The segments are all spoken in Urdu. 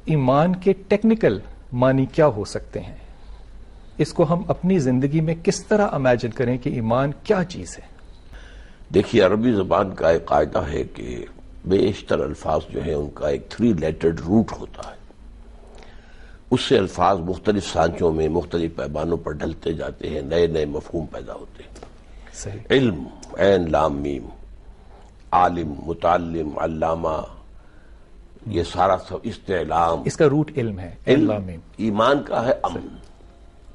ایمان کے ٹیکنیکل معنی کیا ہو سکتے ہیں؟ اس کو ہم اپنی زندگی میں کس طرح امیجن کریں کہ ایمان کیا چیز ہے؟ دیکھیے، عربی زبان کا ایک قاعدہ ہے کہ بیشتر الفاظ جو ہیں ان کا ایک 3 لیٹرڈ روٹ ہوتا ہے. اس سے الفاظ مختلف سانچوں میں مختلف پیمانوں پر ڈھلتے جاتے ہیں، نئے نئے مفہوم پیدا ہوتے ہیں. صحیح. علم، عین لام میم، عالم، متعلم، علامہ، یہ سارا سب استعلام. اس کا روٹ علم ہے. علم. ایمان کا ہے امن.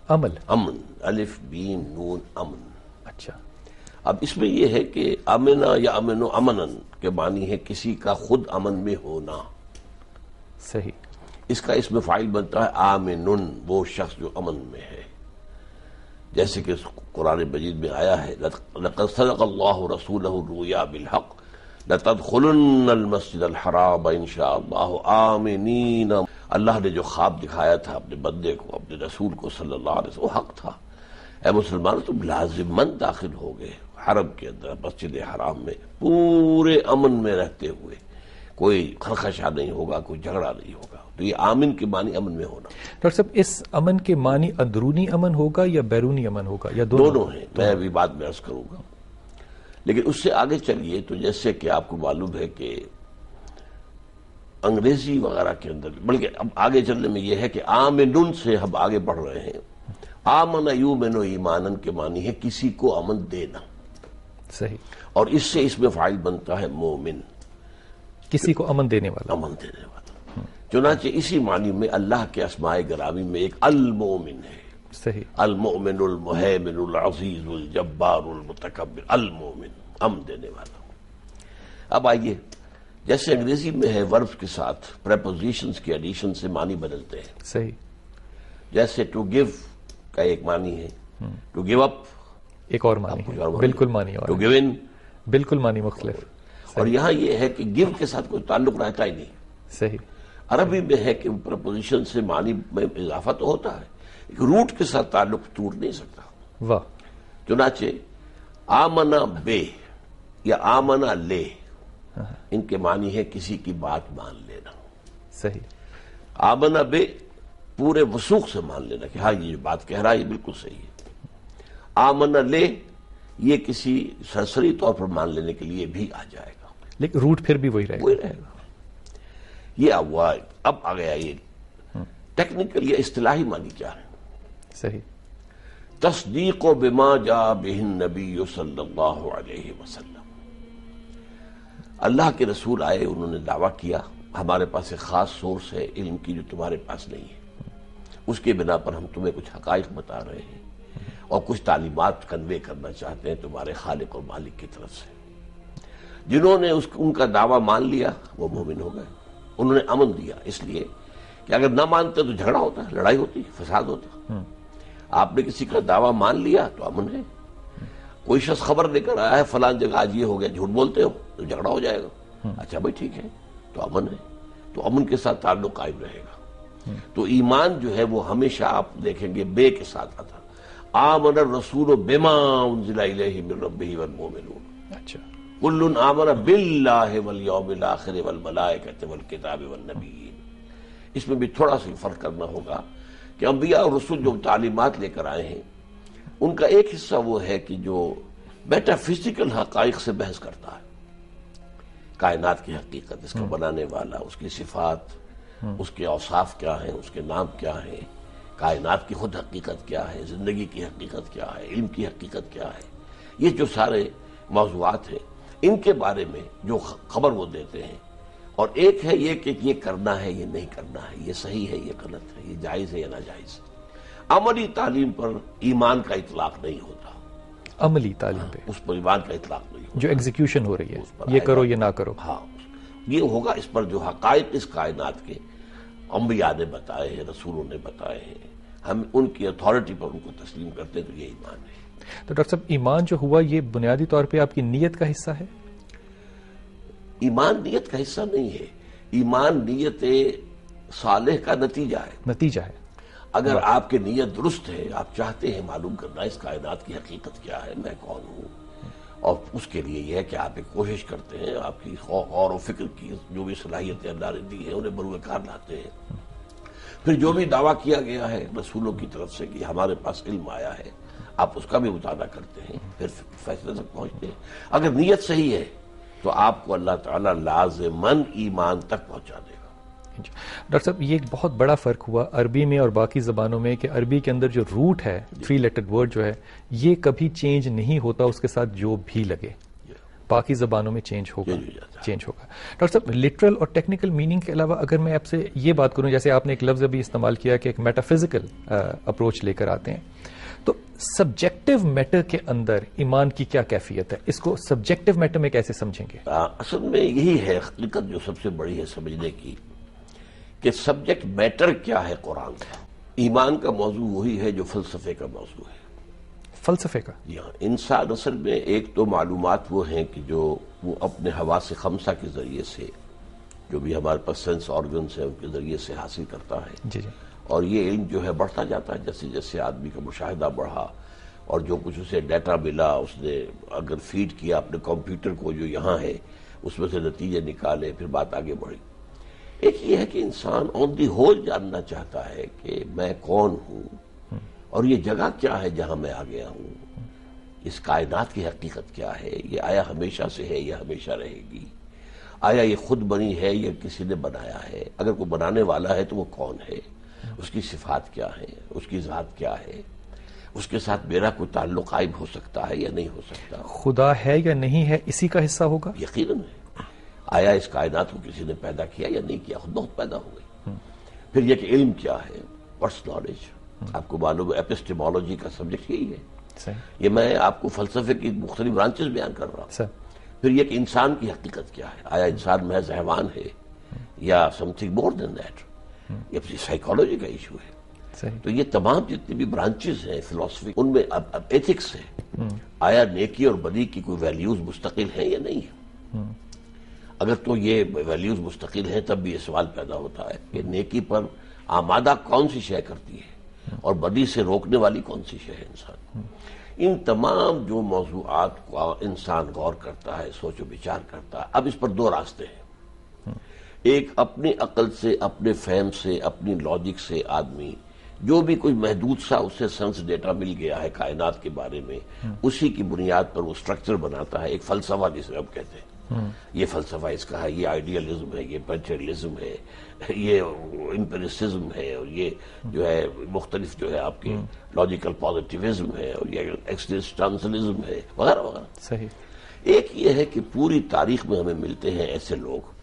عمل. امن، الف بین نون، امن. اچھا. اب اس میں یہ ہے کہ امنا یا امن و امنن کے معنی ہے کسی کا خود امن میں ہونا. صحیح. اس کا اسم فاعل بنتا ہے آمنن، وہ شخص جو امن میں ہے. جیسے کہ قرآن مجید میں آیا ہے لقد صدق اللہ رسولہ الرؤیا بالحق لتدخلن المسجد الحرام ان شاء اللہ آمنین. اللہ نے جو خواب دکھایا تھا اپنے بندے کو، اپنے رسول کو صلی اللہ علیہ وسلم، وہ حق تھا. اے مسلمان، تم لازماً داخل ہو گئے حرم کے اندر، مسجد حرام میں، پورے امن میں رہتے ہوئے. کوئی خرخشہ نہیں ہوگا، کوئی جھگڑا نہیں ہوگا. تو یہ آمن کے معنی امن میں ہونا. ڈاکٹر صاحب، اس امن کے معنی اندرونی امن ہوگا یا بیرونی امن ہوگا یا دونوں ہیں؟ میں ابھی بعد میں عرض کروں گا. لیکن اس سے آگے چلیے تو جیسے کہ آپ کو معلوم ہے کہ انگریزی وغیرہ کے اندر، بلکہ اب آگے چلنے میں یہ ہے کہ آمنن سے ہم آگے بڑھ رہے ہیں. آمن یؤمن ایمانن کے معنی ہے کسی کو امن دینا. صحیح. اور اس سے اس میں فاعل بنتا ہے مومن، کسی کو امن دینے والا. امن دینے والا. چنانچہ اسی معنی میں اللہ کے اسماء گرامی میں ایک المومن ہے. صحیح. المؤمن، المہیمن، العزیز، الجبار، المتکبر. المومن، امن دینے والا. اب آئیے، جیسے انگریزی میں ہے ورب کے ساتھ پریپوزیشنز کے ایڈیشن سے معنی بدلتے ہیں. صحیح. جیسے ٹو گیو کا ایک معنی ہے، ٹو گیو اپ ایک اور معنی ہے، بالکل معنی اور ٹو گیو ان، بالکل معنی مختلف. اور یہاں یہ ہے کہ گیو کے ساتھ کوئی تعلق رہتا ہی نہیں. صحیح. عربی میں ہے کہ پریپوزیشن سے معنی میں اضافہ تو ہوتا ہے، ایک روٹ کے ساتھ تعلق ٹوٹ نہیں سکتا. واہ. چنانچہ آمنا بے یا آمنا لے، ان کے معنی ہے کسی کی بات مان لینا. صحیح. آمنا بے پورے وثوق سے مان لینا کہ ہاں یہ بات کہہ رہا ہے یہ بالکل صحیح ہے. آمنا لے یہ کسی سرسری طور پر مان لینے کے لیے بھی آ جائے گا، لیکن روٹ پھر بھی وہی رہے گا. یہ ہوا. اب آ گیا یہ ٹیکنیکل یا اصطلاحی معنی کیا ہے. صحیح. تصدیق بما جاء بہ النبی صلی اللہ علیہ وسلم. اللہ کے رسول آئے، انہوں نے دعویٰ کیا ہمارے پاس ایک خاص سورس ہے علم کی جو تمہارے پاس نہیں ہے. اس کے بنا پر ہم تمہیں کچھ حقائق بتا رہے ہیں اور کچھ تعلیمات کنوے کرنا چاہتے ہیں تمہارے خالق اور مالک کی طرف سے. جنہوں نے ان کا دعویٰ مان لیا وہ مومن ہو گئے. انہوں نے امن دیا، اس لیے کہ اگر نہ مانتے تو جھگڑا ہوتا، لڑائی ہوتی، فساد ہوتا. آپ نے کسی کا دعویٰ مان لیا تو امن ہے. کوئی شخص خبر لے کر آیا ہے فلان جگہ آج یہ ہو گیا، جھوٹ بولتے ہو تو جھگڑا ہو جائے گا. اچھا بھائی ٹھیک ہے، تو امن ہے، تو امن کے ساتھ تعلق قائم رہے گا. تو ایمان جو ہے وہ ہمیشہ آپ دیکھیں گے بے کے ساتھ آتا. آمن الرسول بما انزل الیہ من ربہ والمؤمنون. اچھا. کل آمن باللہ والیوم الآخر والملائکۃ والکتاب والنبیین. اس میں بھی تھوڑا سا فرق کرنا ہوگا کہ انبیاء اور رسول جو تعلیمات لے کر آئے ہیں ان کا ایک حصہ وہ ہے کہ جو میٹا فزیکل حقائق سے بحث کرتا ہے. کائنات کی حقیقت، اس کا بنانے والا، اس کی صفات، اس کے اوصاف کیا ہیں، اس کے نام کیا ہیں، کائنات کی خود حقیقت کیا ہے، زندگی کی حقیقت کیا ہے، علم کی حقیقت کیا ہے. یہ جو سارے موضوعات ہیں ان کے بارے میں جو خبر وہ دیتے ہیں. اور ایک ہے یہ کہ یہ کرنا ہے، یہ نہیں کرنا ہے، یہ صحیح ہے، یہ غلط ہے، یہ جائز ہے یا ناجائز ہے. عملی تعلیم پر ایمان کا اطلاق نہیں ہوتا. عملی تعلیم پہ اس پر ایمان کا اطلاق نہیں ہوتا جو ایگزیکیوشن ہو رہی ہے، یہ کرو یہ نہ کرو. ہاں یہ ہوگا اس پر جو حقائق اس کائنات کے انبیاء نے بتائے ہیں، رسولوں نے بتائے ہیں، ہم ان کی اتھارٹی پر ان کو تسلیم کرتے تو یہ ایمان ہے. تو ڈاکٹر صاحب ایمان جو ہوا یہ بنیادی طور پہ آپ کی نیت کا حصہ ہے؟ ایمان نیت کا حصہ نہیں ہے. ایمان نیت صالح کا نتیجہ ہے. نتیجہ ہے. اگر آپ کی نیت درست ہے، آپ چاہتے ہیں معلوم کرنا اس کائنات کی حقیقت کیا ہے، میں کون ہوں، اور اس کے لیے یہ ہے کہ آپ ایک کوشش کرتے ہیں، آپ کی غور و فکر کی جو بھی صلاحیتیں اللہ نے دی ہیں انہیں بروئے کار لاتے ہیں. پھر جو بھی دعویٰ کیا گیا ہے رسولوں کی طرف سے کہ ہمارے پاس علم آیا ہے، آپ اس کا بھی مطالعہ کرتے ہیں، پھر فیصلے تک پہنچتے ہیں۔ اگر نیت صحیح ہے تو آپ کو اللہ تعالیٰ لازماً ایمان تک پہنچا دے گا۔ ڈاکٹر صاحب یہ ایک بہت بڑا فرق ہوا عربی میں اور باقی زبانوں میں کہ عربی کے اندر جو روٹ ہے 3 لیٹرڈ ورڈ جو ہے یہ کبھی چینج نہیں ہوتا، اس کے ساتھ جو بھی لگے، باقی زبانوں میں چینج ہوگا۔ ڈاکٹر صاحب لٹرل اور ٹیکنیکل میننگ کے علاوہ اگر میں آپ سے یہ بات کروں، جیسے آپ نے ایک لفظ ابھی استعمال کیا کہ ایک میٹا فزیکل اپروچ لے کر آتے ہیں، تو سبجیکٹو میٹر کے اندر ایمان کی کیا کیفیت ہے؟ اس کو سبجیکٹو میٹر میں کیسے سمجھیں گے؟ اصل میں یہی ہے حقیقت جو سب سے بڑی ہے سمجھنے کی، کہ سبجیکٹ میٹر کیا ہے قرآن کا۔ ایمان کا موضوع وہی ہے جو فلسفے کا موضوع ہے۔ فلسفے کا؟ جی ہاں، انسان اصل میں ایک تو معلومات وہ ہیں کہ جو وہ اپنے حواس خمسہ کے ذریعے سے، جو بھی ہمارے پاس سینس آرگنز ہیں ان کے ذریعے سے حاصل کرتا ہے، جی جی، اور یہ علم جو ہے بڑھتا جاتا ہے جیسے جیسے آدمی کا مشاہدہ بڑھا اور جو کچھ اسے ڈیٹا ملا، اس نے اگر فیڈ کیا اپنے کمپیوٹر کو جو یہاں ہے اس میں سے نتیجے نکالے، پھر بات آگے بڑھی۔ ایک یہ ہے کہ انسان آن دی ہول جاننا چاہتا ہے کہ میں کون ہوں اور یہ جگہ کیا ہے جہاں میں آ گیا ہوں، اس کائنات کی حقیقت کیا ہے، یہ آیا ہمیشہ سے ہے یا ہمیشہ رہے گی، آیا یہ خود بنی ہے یا کسی نے بنایا ہے، اگر کوئی بنانے والا ہے تو وہ کون ہے، اس کی صفات کیا ہے، اس کی ذات کیا ہے، اس کے ساتھ میرا کوئی تعلق قائم ہو سکتا ہے یا نہیں ہو سکتا، خدا ہے یا نہیں ہے اسی کا حصہ ہوگا؟ یقیناً ہے۔ آیا اس کائنات کو کسی نے پیدا کیا یا نہیں کیا، خود بہت پیدا ہو گئی۔ پھر یہ کہ علم کیا ہے، واٹس نالج، آپ کو معلوم ہے ایپسٹیمولوجی کا سبجیکٹ یہی ہے۔ یہ میں آپ کو فلسفے کی مختلف برانچز بیان کر رہا ہوں۔ پھر یہ کہ انسان کی حقیقت کیا ہے، آیا انسان محض حیوان ہے یا something more than that, یہ سائیکالوجی کا ایشو ہے۔ تو یہ تمام جتنی بھی برانچز ہیں فلسفی، ان میں اب ایتھکس ہے، آیا نیکی اور بدی کی کوئی ویلیوز مستقل ہیں یا نہیں ہے۔ اگر تو یہ ویلیوز مستقل ہیں تب بھی یہ سوال پیدا ہوتا ہے کہ نیکی پر آمادہ کون سی شے کرتی ہے اور بدی سے روکنے والی کون سی شے ہے انسان۔ ان تمام جو موضوعات کو انسان غور کرتا ہے، سوچ و بچار کرتا ہے۔ اب اس پر 2 راستے ہیں، ایک اپنی عقل سے، اپنے فہم سے، اپنی لاجک سے آدمی جو بھی کوئی محدود سا اسے سینس ڈیٹا مل گیا ہے کائنات کے بارے میں، اسی کی بنیاد پر وہ سٹرکچر بناتا ہے، ایک فلسفہ جسے ہم کہتے ہیں۔ یہ فلسفہ اس کا ہے، یہ آئیڈیالزم ہے، یہ میٹیریلزم ہے، یہ امپیریسزم ہے، اور یہ جو ہے مختلف جو ہے آپ کے لاجیکل پازیٹیوزم ہے، اور یہ ایکسٹینشنلزم ہے، وغیرہ وغیرہ۔ صحیح۔ ایک یہ ہے کہ پوری تاریخ میں ہمیں ملتے ہیں ایسے لوگ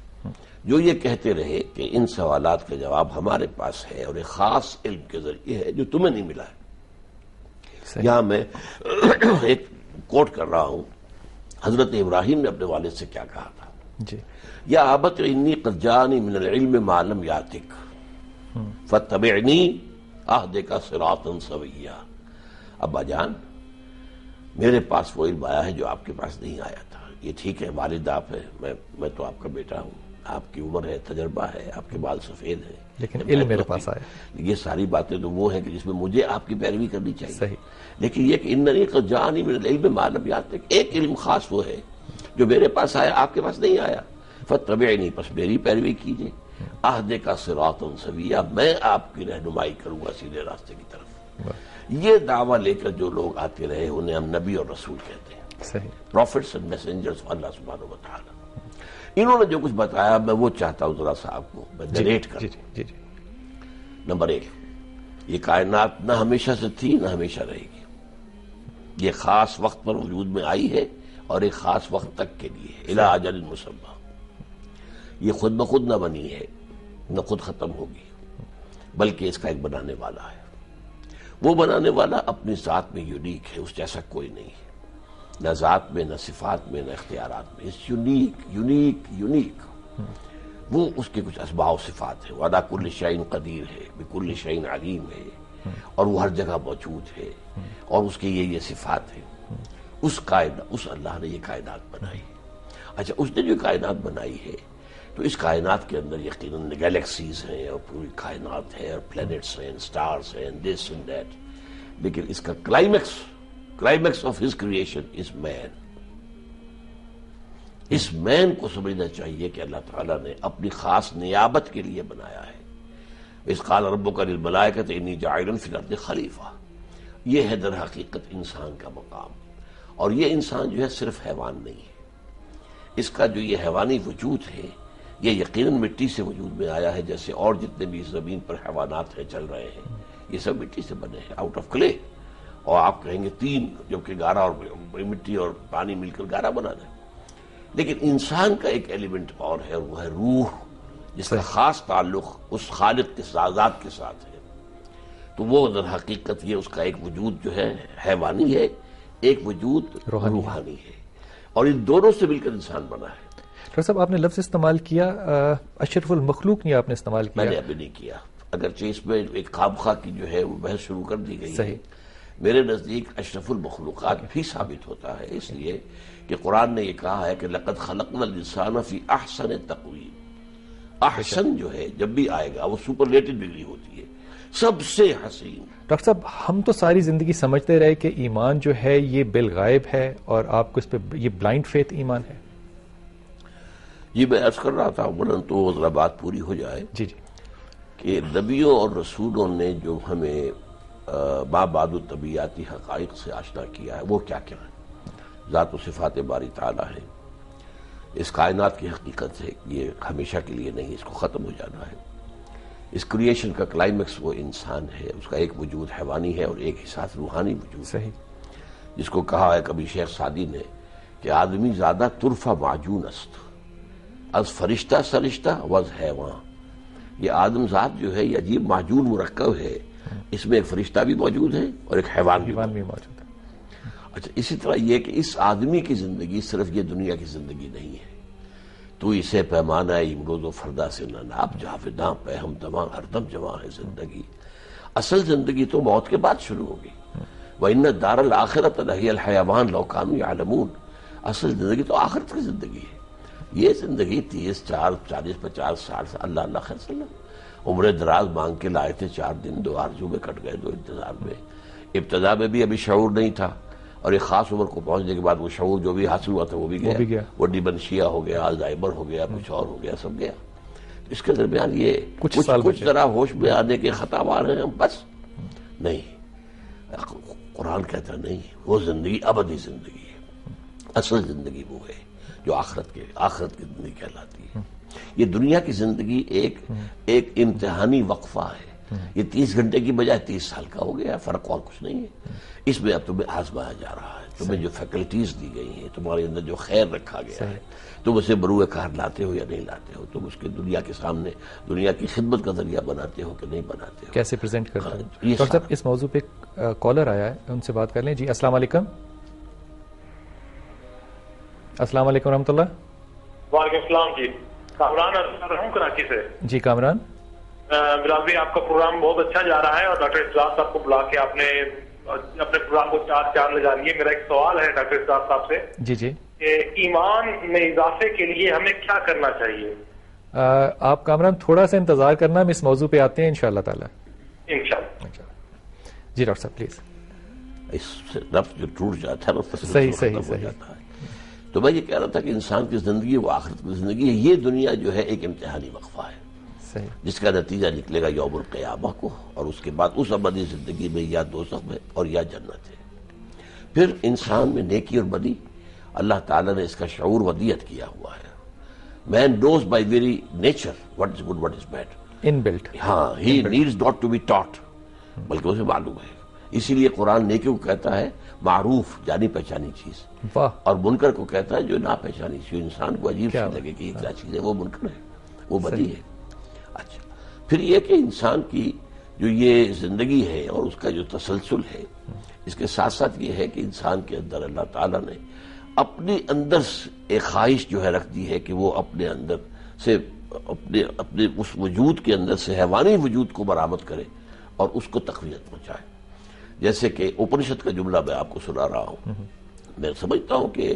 جو یہ کہتے رہے کہ ان سوالات کا جواب ہمارے پاس ہے اور ایک خاص علم کے ذریعے ہے جو تمہیں نہیں ملا ہے۔ یہاں میں ایک کوٹ کر رہا ہوں، حضرت ابراہیم نے اپنے والد سے کیا کہا تھا، جی، یا ابت انی قد جانی من العلم ما لم یاتک فاتبعنی اہدک صراطا سویا۔ ابا جان، میرے پاس وہ علم آیا ہے جو آپ کے پاس نہیں آیا تھا۔ یہ ٹھیک ہے والد آپ ہے، میں تو آپ کا بیٹا ہوں، آپ کی عمر ہے، تجربہ ہے، آپ کے بال سفید ہیں، لیکن علم میرے پاس آیا۔ یہ ساری باتیں تو وہ ہیں کہ جس میں مجھے آپ کی پیروی کرنی چاہیے۔ صحیح۔ لیکن یہ کہ اننی قد جانی من العلم ما لم یاتک، ایک علم خاص وہ ہے جو میرے پاس آیا، آپ کے پاس نہیں آیا۔ فاتبعنی، پس میری پیروی کیجیے، اہدک صراطا سویا، میں آپ کی رہنمائی کروں گا سیدھے راستے کی طرف۔ یہ دعویٰ لے کر جو لوگ آتے رہے انہیں ہم نبی اور رسول کہتے ہیں، صحیح، پروفٹس اینڈ میسنجرز آف اللہ سبحانہ وتعالی۔ انہوں نے جو کچھ بتایا میں وہ چاہتا ہوں ذرا سا آپ کو میں نریٹ کروں۔ جی جی۔ نمبر 1، یہ کائنات نہ ہمیشہ سے تھی نہ ہمیشہ رہے گی، یہ خاص وقت پر وجود میں آئی ہے اور ایک خاص وقت تک کے لیے ہے، الی اجل مسمى۔ یہ خود بخود نہ بنی ہے نہ خود ختم ہوگی، بلکہ اس کا ایک بنانے والا ہے۔ وہ بنانے والا اپنی ذات میں یونیک ہے، اس جیسا کوئی نہیں ہے، نہ ذات میں، نہ صفات میں، نہ اختیارات میں، اس یونیک۔ وہ اس کے کچھ اسماء و صفات ہیں، وعلیٰ کل شیء قدیر ہے، بکل شیء علیم ہے، اور وہ ہر جگہ موجود ہے، اور اس کے یہ صفات ہیں۔ اس اللہ نے یہ کائنات بنائی۔ اچھا، اس نے جو کائنات بنائی ہے تو اس کائنات کے اندر یقیناً گیلیکسیز ہیں اور پوری کائنات ہے اور پلینٹس ہیں، سٹارز ہیں، دس اینڈ دیٹ، لیکن اس کا climax of his creation is man. اس مین کو سمجھنا چاہیے کہ اللہ تعالیٰ نے اپنی خاص نیابت کے لیے بنایا ہے۔ اذ قال ربک للملائکۃ انی جاعل فی الارض خلیفہ. یہ ہے در حقیقت انسان کا مقام. اور یہ انسان جو ہے صرف حیوان نہیں ہے. اس کا جو یہ حیوانی وجود ہے یہ یقیناً مٹی سے وجود میں آیا ہے، جیسے اور جتنے بھی اس زمین پر حیوانات ہیں چل رہے ہیں یہ سب مٹی سے بنے ہیں، آؤٹ آف کلے. اور آپ کہیں گے تین، جبکہ گارا اور مٹی اور پانی مل کر گارا بنانا ہے. لیکن انسان کا ایک ایلیمنٹ اور ہے، وہ ہے روح، جس کا خاص تعلق اس خالق کے ذات کے ساتھ ہے. تو وہ در حقیقت یہ اس کا ایک وجود جو ہے حیوانی ہے، ایک وجود روحانی ہے، اور ان دونوں سے مل کر انسان بنا ہے. ڈاکٹر صاحب آپ نے لفظ استعمال کیا اشرف المخلوق نہیں آپ نے استعمال کیا. میں نے ابھی نہیں کیا، اگرچہ اس میں ایک خامخواہ کی جو ہے وہ بحث شروع کر دی گئی ہے. میرے نزدیک اشرف المخلوقات بھی ثابت ہوتا ہے، اس لیے کہ قرآن نے یہ کہا ہے کہ لقد خلقنا الانسان فی احسن تقویم. احسن جو ہے جب بھی آئے گا وہ سپرلیٹو ڈگری ہوتی ہے، سب سے حسین. ڈاکٹر صاحب ہم تو ساری زندگی سمجھتے رہے کہ ایمان جو ہے یہ بالغائب ہے، اور آپ کو اس پہ یہ بلائنڈ فیتھ ایمان ہے. یہ میں عرض کر رہا تھا عموماً تو ذرا بات پوری ہو جائے جی جی کہ نبیوں اور رسولوں نے جو ہمیں ما بعد الطبیعاتی حقائق سے آشنا کیا ہے وہ کیا کیا ہے. ذات و صفات باری تعالیٰ ہے، اس کائنات کی حقیقت ہے، یہ ہمیشہ کے لیے نہیں، اس کو ختم ہو جانا ہے. اس کریشن کا کلائمیکس وہ انسان ہے، اس کا ایک وجود حیوانی ہے اور ایک حساس روحانی وجود. صحیح. جس کو کہا ہے کبھی شیخ سعدی نے کہ آدمی زیادہ طرفہ معجون است از فرشتہ سرشتہ وز حیوان. یہ آدم ذات جو ہے یہ عجیب معجون مرکب ہے، اس میں ایک فرشتہ بھی موجود ہے اور ایک حیوان بھی موجود ہے. اچھا، اسی طرح یہ کہ اس آدمی کی زندگی صرف یہ دنیا کی زندگی نہیں ہے. تو اسے پیمانہ امروز و فردا سے نہ ناپ، جاوداں پہ ہم دماں ہر دم جواں ہے زندگی. اصل زندگی تو موت کے بعد شروع ہوگی. وَإِنَّ الدَّارَ الْآخِرَةَ لَهِيَ الْحَيَوَانُ لَوْ كَانُوا يَعْلَمُونَ. اصل زندگی تو آخرت کی زندگی ہے. یہ زندگی 30 40 50 60 سے اللہ اللہ خیر صلی اللہ عمر دراز مانگ کے لائے تھے، 4 دن 2 آرزو میں کٹ گئے، 2 انتظار میں. ابتدا میں بھی ابھی شعور نہیں تھا، اور ایک خاص عمر کو پہنچنے کے بعد وہ شعور جو بھی حاصل ہوا تھا وہ بھی گیا. وہ ڈیمنشیا ہو گیا، الزائمر ہو گیا، کچھ اور ہو گیا، سب گیا. اس کے درمیان یہ کچھ ذرا ہوش میں آنے کے خطاوار ہیں ہم، بس نہیں. قرآن کہتا نہیں، وہ زندگی ابدی زندگی ہے. اصل زندگی وہ ہے جو آخرت کی زندگی کہلاتی ہے. یہ دنیا کی زندگی ایک امتحانی وقفہ ہے. یہ 30 گھنٹے کی بجائے 30 سال کا ہو گیا، فرق اور کچھ نہیں ہے. اس میں اب تمہیں آزمایا جا رہا ہے، تمہیں جو فیکلٹیز دی گئی ہیں، تمہارے اندر جو خیر رکھا گیا ہے، تم اسے بروئے کار لاتے ہو یا نہیں لاتے ہو، تم اس کے دنیا کے سامنے دنیا کی خدمت کا ذریعہ بناتے ہو کہ نہیں بناتے ہو، کیسے پریزنٹ کرتے ہو. ڈاکٹر صاحب اس موضوع پہ کالر آیا ہے، ان سے بات کر لیں. جی السلام علیکم. السلام علیکم ورحمۃ اللہ. وعلیکم السلام. جی کامران ہوں کراچی سے. جی کامران. بلال بھائی آپ کا پروگرام بہت اچھا جا رہا ہے، اور ڈاکٹر اسرار صاحب کو بلا کے آپ نے اپنے پروگرام کو 4 چاند لگا دیے. میرا ایک سوال ہے ڈاکٹر اسرار صاحب سے. جی جی. کہ ایمان میں اضافے کے لیے ہمیں کیا کرنا چاہیے؟ آپ کامران تھوڑا سا انتظار کرنا، ہم اس موضوع پہ آتے ہیں انشاءاللہ تعالی. انشاءاللہ. جی ڈاکٹر صاحب پلیز. اس سے رفت جو ٹوٹ جاتا ہے صحیح ہو جاتا ہے. تو میں یہ کہہ رہا تھا کہ انسان کی زندگی وہ آخرت کی زندگی ہے. یہ دنیا جو ہے ایک امتحانی وقفہ ہے جس کا نتیجہ نکلے گا یوم القیامہ کو، اور اس کے بعد اس ابدی زندگی میں یا دوزخ میں اور یا جنت ہے. پھر انسان میں نیکی اور بدی اللہ تعالیٰ نے اس کا شعور ودیت کیا ہوا ہے. Man knows by very nature what is good what is bad. Inbuilt. ہاں he needs not to be taught, بلکہ اسے معلوم ہے. اسی لیے قرآن نیکی کو کہتا ہے معروف جانی پہچانی چیز، اور منکر کو کہتا ہے جو نا پہچانی چیز. انسان کو عجیب سی لگے کہ یہ کیا چیز ہے، وہ منکر ہے، وہ بدی ہے. اچھا پھر یہ کہ انسان کی جو یہ زندگی ہے اور اس کا جو تسلسل ہے، اس کے ساتھ ساتھ یہ ہے کہ انسان کے اندر اللہ تعالیٰ نے اپنے اندر ایک خواہش جو ہے رکھ دی ہے کہ وہ اپنے اندر سے اپنے اس وجود کے اندر سے حیوانی وجود کو برآمد کرے اور اس کو تقویت پہنچائے. جیسے کہ اپنشد کا جملہ میں آپ کو سنا رہا ہوں. میں سمجھتا ہوں کہ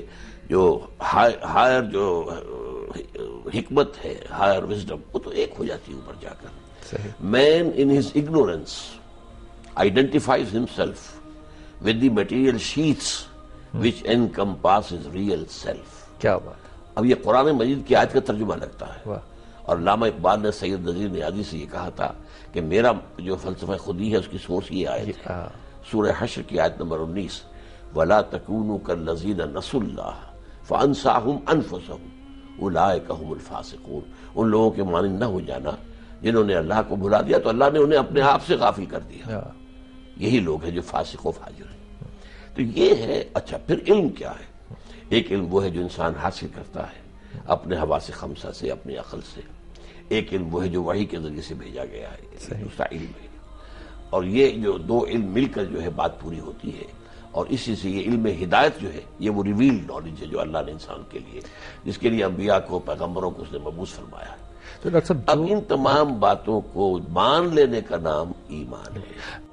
جو ہائر جو حکمت ہے، ہائر وزڈم، وہ تو ایک ہو جاتی ہے اوپر جا کر. Man in his ignorance identifies himself with the material sheaths which encompasses real self. کیا بات. اب یہ قرآن مجید کی آیت کا ترجمہ لگتا ہے، اور علامہ اقبال نے سید نذیر نیازی سے یہ کہا تھا کہ میرا جو فلسفہ خودی ہے اس کی سورس یہ آیت ہے، سورہ حشر کی آیت نمبر 19، وَلَا تَكُونُوا كَالَّذِينَ نَسُوا اللَّهَ فَأَنسَاهُمْ أَنفُسَهُم أُولَٰئِكَ هُمُ الْفَاسِقُونَ، ان لوگوں کے مانند نہ ہو جانا جنہوں نے اللہ کو بھلا دیا تو اللہ نے انہیں اپنے آپ سے غافل کر دیا، یہی لوگ ہیں جو فاسق و فاجر ہیں۔ تو یہ ہے۔ اچھا پھر علم کیا ہے؟ ایک علم وہ ہے جو انسان حاصل کرتا ہے اپنے حواس خمسہ سے، اپنی عقل سے، ایک علم وہ ہے جو وحی کے ذریعے سے بھیجا گیا ہے، دوسرا علم ہے، اور یہ جو دو علم مل کر جو ہے بات پوری ہوتی ہے، اور اسی سے یہ علم ہدایت جو ہے یہ وہ ریویلڈ نالج ہے جو اللہ نے انسان کے لیے، جس کے لیے انبیاء کو، پیغمبروں کو اس نے مبعوث فرمایا ہے۔ تو ڈاکٹر صاحب اب ان تمام باتوں کو مان لینے کا نام ایمان ہے۔